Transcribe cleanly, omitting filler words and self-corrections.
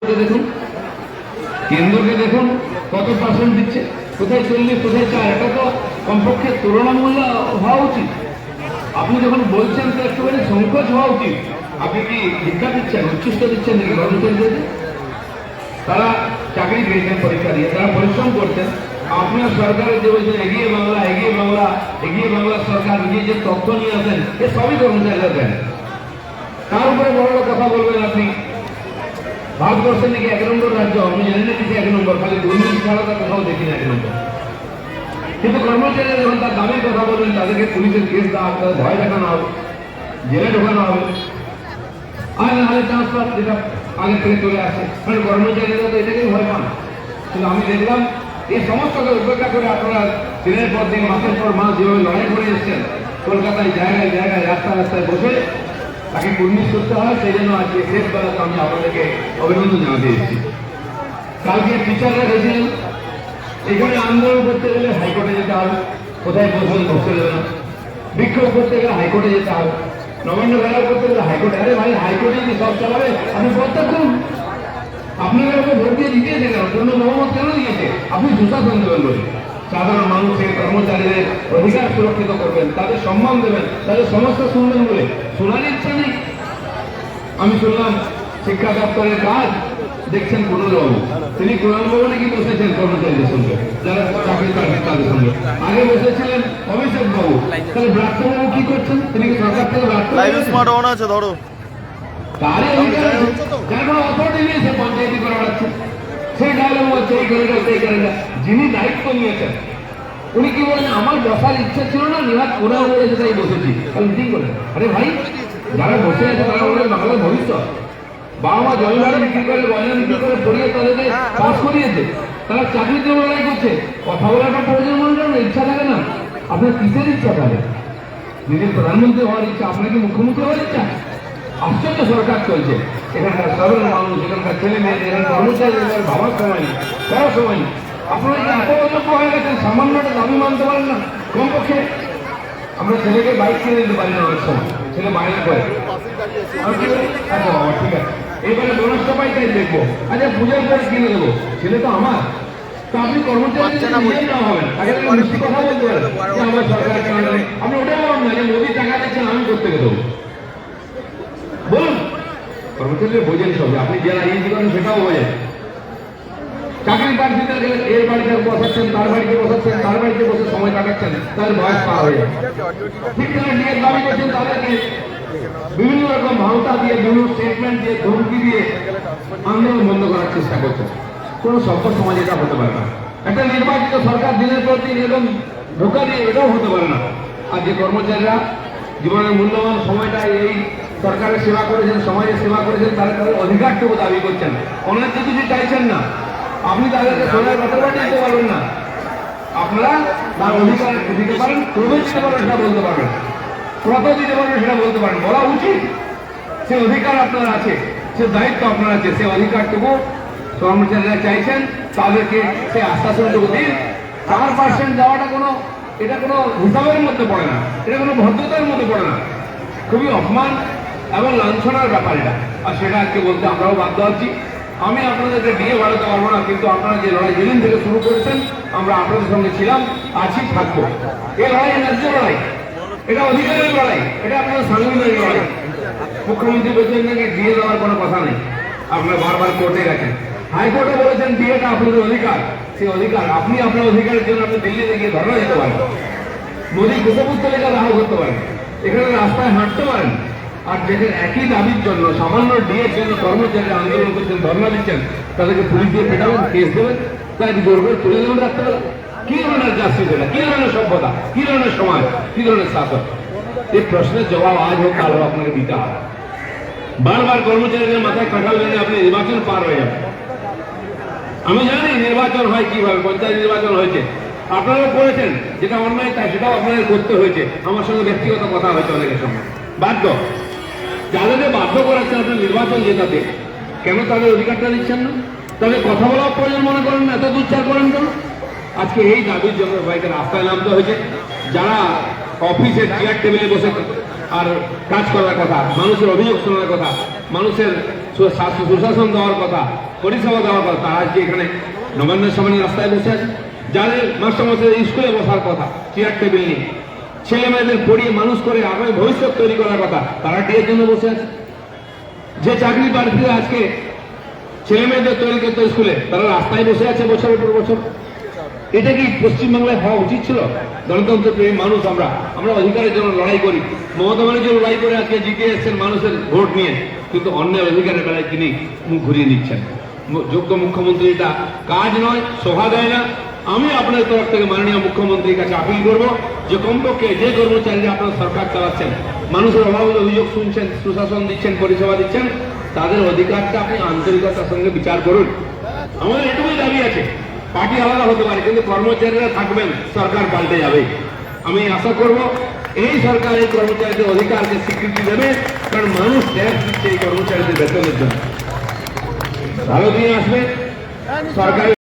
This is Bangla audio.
দেখুন, কেন্দ্রকে দেখুন কত পার্সেন্ট দিচ্ছে, কোথায় 40, কোথায় 4। এটা তো কমপক্ষে তুলনামূল্য হওয়া উচিত। আপনি যখন বলছেন তো একটুখানি সংকোচ হওয়া উচিত। আপনি কি শিক্ষা দিচ্ছেন, উচ্ছিষ্ট দিচ্ছেন নাকি কর্মচারীদের? তারা চাকরি পেয়েছেন পরীক্ষা দিয়ে, তারা পরিশ্রম করছেন। আপনার সরকারের যে বলছেন এগিয়ে বাংলা, এগিয়ে বাংলা, এগিয়ে বাংলা সরকার, নিজে যে তথ্য নিয়ে আসেন এ সবই কর্মচারীরা দেন। তার উপরে বড় কথা বলবেন আপনি ভারতবর্ষের নাকি 1 নম্বর রাজ্য। আমি জানি না কিছু 1 নম্বর, খালি দুর্নীতি ছাড়া তার কোথাও দেখি না 1 নম্বর। কিন্তু কর্মচারীরা যখন তার দামের কথা বলবেন তাদেরকে পুলিশের কেস দেওয়া, তাদের ভয় দেখানো হবে, জেলে ঢোকানো হবে, আর নাহলে ট্রান্সফার, যেটা আগে থেকে চলে আসে। কারণ কর্মচারীরা তো এটাকেই ভয় পান। কিন্তু আমি দেখলাম এই সমস্তকে উপেক্ষা করে আপনারা দিনের পর দিন, মাসের পর মাস যেভাবে লড়াই করে এসছেন, কলকাতায় জায়গায় জায়গায় রাস্তায় রাস্তায় বসে তাকে কুর্নিশ করতে হয়। সেই জন্য আজকে শেষ বেলাতে আমি আপনাদেরকে অভিনন্দন জানাতে এসেছি। কালকে টিচাররা গেছিলেন, এখানে আন্দোলন করতে গেলে হাইকোর্টে যেতে হবে, কোথায় বসবেন বসতে দেবে না। বিক্ষোভ করতে গেলে হাইকোর্টে যেতে হবে, নবান্ন ঘেরাও করতে গেলে হাইকোর্টে। আরে ভাই, হাইকোর্টে যদি সব চালাবে আপনি প্রত্যেক করুন। আপনারা ওকে ভোট দিয়ে জিতিয়েছে কেন? পূর্ণ বহুমত কেন দিয়েছে? আপনি সুশাসন দেবেন বলে। সাধারণ মানুষের, কর্মচারীদের অধিকার সুরক্ষিত করবেন, তাদের সম্মান দেবেন, তাদের সমস্যা শুনবেন বলে শোনার ইচ্ছা নেই। আমি শুনলাম শিক্ষা দপ্তরের কাজ দেখছেন কুণালবাবু, তিনি কুণালবাবু নাকি বসেছেন কর্মচারীদের সঙ্গে, যারা চাকরি করেন তাদের সঙ্গে। আগে বসেছিলেন অভিষেক বাবু। তাহলে ব্রাত্যবাবু কি করছেন? তিনি কি সরকার থেকে ধরো তারই অধিকার আছে, যার কোনো অথরিটি নেই, সে পঞ্চায়েতি করে বেড়াচ্ছে। সেই ডায়লগ হচ্ছে এই করে না, সেই করে না। যিনি দায়িত্ব নিয়েছেন উনি কি বলেন, আমার বসার ইচ্ছা ছিল না, নিহাত ওরা বলেছে তাই বসেছি। মিটিং করে, আরে ভাই, যারা বসে আছে তারা ওদের বাংলার ভবিষ্যৎ। বাবা মা জমিবাড়ি বিক্রি করে, গয়না বিক্রি করে পড়িয়ে তাদেরকে পাস করিয়েছে, তারা চাকরিতে লড়াই করছে। কথা বলাটা প্রয়োজন মনে করেন, ইচ্ছা থাকে না? আপনার কিসের ইচ্ছা থাকে? নিজের প্রধানমন্ত্রী হওয়ার ইচ্ছা, আপনাকে মুখ্যমন্ত্রী হওয়ার ইচ্ছা? আশ্চর্য সরকার চলছে। এখানকার সাধারণ মানুষ, এখানকার ছেলে মেয়ে, এখানে কর্মচারীদের ভাবার সময় নেই, করার সময় নেই। আপনারা যে এত অযোগ্য হয়ে গেছেন, সামান্য একটা দাবি মানতে পারেন না। কমপক্ষে আমরা ছেলেকে বাইক কিনে দিতে পারি না অনেক সময়, ছেলে বাইরে করে। আচ্ছা বাবা, ঠিক আছে, এবারে বোনাসটা পাই তাই দেখবো। আচ্ছা, পূজার পরে কিনে দেবো, ছেলে তো আমার। তো আপনি কর্মচারী নিয়ে নেওয়া হবেন, আগে মিষ্টি কথা বলতে পারেন যে আমার সরকারের কারণে। আপনি ওটাই বলুন না যে মোদী টাকা দিচ্ছেন, আমি করতে দেবো। বলুন, কর্মচারীরা বোঝেন সব, আপনি যারা এই জীবনে সেটাও বোঝেন। চাকরি প্রার্থীদের গেলে এর বাড়িতে বসাচ্ছেন, তার বাড়িতে বসাচ্ছেন, তার বাড়িতে বসে সময় কাটাচ্ছেন, তাদের বয়স পার হয়ে যায়। ঠিক তারা নিজের দাবি করছেন, তাদেরকে বিভিন্ন রকম ভাওতা দিয়ে, বিভিন্ন স্টেটমেন্ট দিয়ে, ধমকি দিয়ে আন্দোলন বন্ধ করার চেষ্টা করছেন। কোন সভ্য সমাজ এটা হতে পারে না। একটা নির্বাচিত সরকার দিনের পর দিন এরকম ধোকা দিয়ে এটাও হতে পারে না। আর যে কর্মচারীরা জীবনের মূল্যবান সময়টা এই সরকারের সেবা করেছেন, সমাজের সেবা করেছেন, তারা তাদের অধিকারটুকু দাবি করছেন, অনেক কিছু চাইছেন না। আপনি তাদেরকে সোনার পাথরবাটি দিতে পারবেন না। আপনারা তার অধিকার দিতে পারেন, প্রবেশ দিতে পারেন, সেটা বলতে পারবেন, কত দিতে পারবেন সেটা বলতে পারেন, বলা উচিত। সে অধিকার আপনার আছে, সে দায়িত্ব আপনার আছে, সে অধিকারটুকু কর্মচারীরা চাইছেন, তাদেরকে সে আশ্বাসনটুকু দিন। 4% দেওয়াটা কোনো, এটা কোনো হিসাবের মধ্যে পড়ে না, এটা কোনো ভদ্রতার মধ্যে পড়ে না। খুবই অপমান এবং লাঞ্ছনার ব্যাপার এটা। আর সেটা আজকে বলতে আমরাও বাধ্য আছি। আমি আপনাদেরকে দিয়ে বাড়াতে পারবো না, কিন্তু আপনারা যে লড়াই যেদিন থেকে শুরু করেছেন, আমরা আপনাদের সঙ্গে ছিলাম, আছি, থাকবো। এই লড়াই ন্যায্য লড়াই, এটা অধিকারের লড়াই, এটা আপনাদের সাংবিধানিক লড়াই। মুখ্যমন্ত্রী বলছেন নাকি দিয়ে দেওয়ার কোনো কথা নেই, আপনারা বারবার কোর্টে গেছেন, হাইকোর্টে বলেছেন বিয়েটা আপনাদের অধিকার। সেই অধিকার আপনি আপনার অধিকারের জন্য আপনি দিল্লিতে গিয়ে ধর্ণা দিতে পারেন, মোদী কুশপুত্তলিকা দাহ করতে পারেন, এখানে রাস্তায় হাঁটতে পারেন। আর যেখানে একই দাবির জন্য, সামান্য ডিএর জন্য কর্মচারীরা আন্দোলন করছেন, ধর্ণা দিচ্ছেন, তাদেরকে পুলিশ দিয়ে পেটাবেন, কেস দেবেন, তাদেরকে জোর করে তুলে দেবেন রাত্রেবেলা। কি ধরনের জাস্টিস এটা? কি ধরনের সভ্যতা? কি ধরনের সমাজ? কি ধরনের শাসক? এই প্রশ্নের জবাব আজ হোক কাল হোক আপনাকে দিতে হবে। বারবার কর্মচারীদের মাথায় কাঁঠাল ভেঙে আপনি নির্বাচন পার হয়ে যাবেন। আমি জানি নির্বাচন হয় কিভাবে, পঞ্চায়েত নির্বাচন হয়েছে, আপনারাও করেছেন, যেটা অন্যায় তাই সেটাও আপনাদের করতে হয়েছে। আমার সঙ্গে ব্যক্তিগত কথা হয়েছে অনেকের সঙ্গে, বাধ্য। যাদেরকে বাধ্য করাচ্ছেন আপনার নির্বাচন জেতাতে, কেন তাদের অধিকারটা দিচ্ছেন না? তাদের কথা বলার প্রয়োজন মনে করেন না, এত দুচ্চার করেন কেন? আজকে এই দাবির জন্য সবাইকে রাস্তায় নামতে হয়েছে। যারা অফিসের চেয়ার টেবিলে বসে আর কাজ করার কথা, মানুষের অভিযোগ শোনার কথা, মানুষের সুশাসন দেওয়ার কথা, পরিষেবা দেওয়ার কথা, তারা আজকে এখানে নবান্নের সামনে রাস্তায় বসে আছে। যাদের মাস্টারমশাই স্কুলে বসার কথা, চেয়ার টেবিল নিয়ে ছেলে মেয়েদের পড়িয়ে মানুষ করে আগামী ভবিষ্যৎ তৈরি করার কথা, তারা টিয়ের জন্য বসে আছে। যে চাকরি প্রার্থীরা আজকে ছেলে মেয়েদের তৈরি করতে স্কুলে, তারা রাস্তায় বসে আছে বছরের পর বছর। এটা কি পশ্চিমবাংলায় হওয়া উচিত ছিল? গণতন্ত্র প্রেমী মানুষ আমরা অধিকারের জন্য লড়াই করি। মমতা ব্যানার্জি লড়াই করে আজকে জিতে এসছেন মানুষের ভোট নিয়ে, কিন্তু অন্যের অধিকারের বেলায় তিনি মুখ ঘুরিয়ে নিচ্ছেন। যোগ্য মুখ্যমন্ত্রী এটা কাজ নয়, শোভা দেয় না। আমি আপনার তরফ থেকে মাননীয় মুখ্যমন্ত্রীর কাছে আপিল করব যে কমপক্ষে যে কর্মচারীরা আপনার সরকার চালাচ্ছেন, মানুষের অভাবের অভিযোগ শুনছেন, সুশাসন দিচ্ছেন, পরিষেবা দিচ্ছেন, তাদের অধিকারটা আপনি আন্তরিকতার সঙ্গে বিচার করুন। আমাদের এটুকুই দাবি আছে, পার্টি আলাদা হতে পারে কিন্তু কর্মচারীরা থাকবেন, সরকার পাল্টে যাবে। আমি আশা করব এই সরকার এই কর্মচারীদের অধিকারকে স্বীকৃতি দেবে, কারণ মানুষ ট্যাক্স দিচ্ছে এই কর্মচারীদের বেতনের জন্য। ভালো দিন আসবে, সরকারি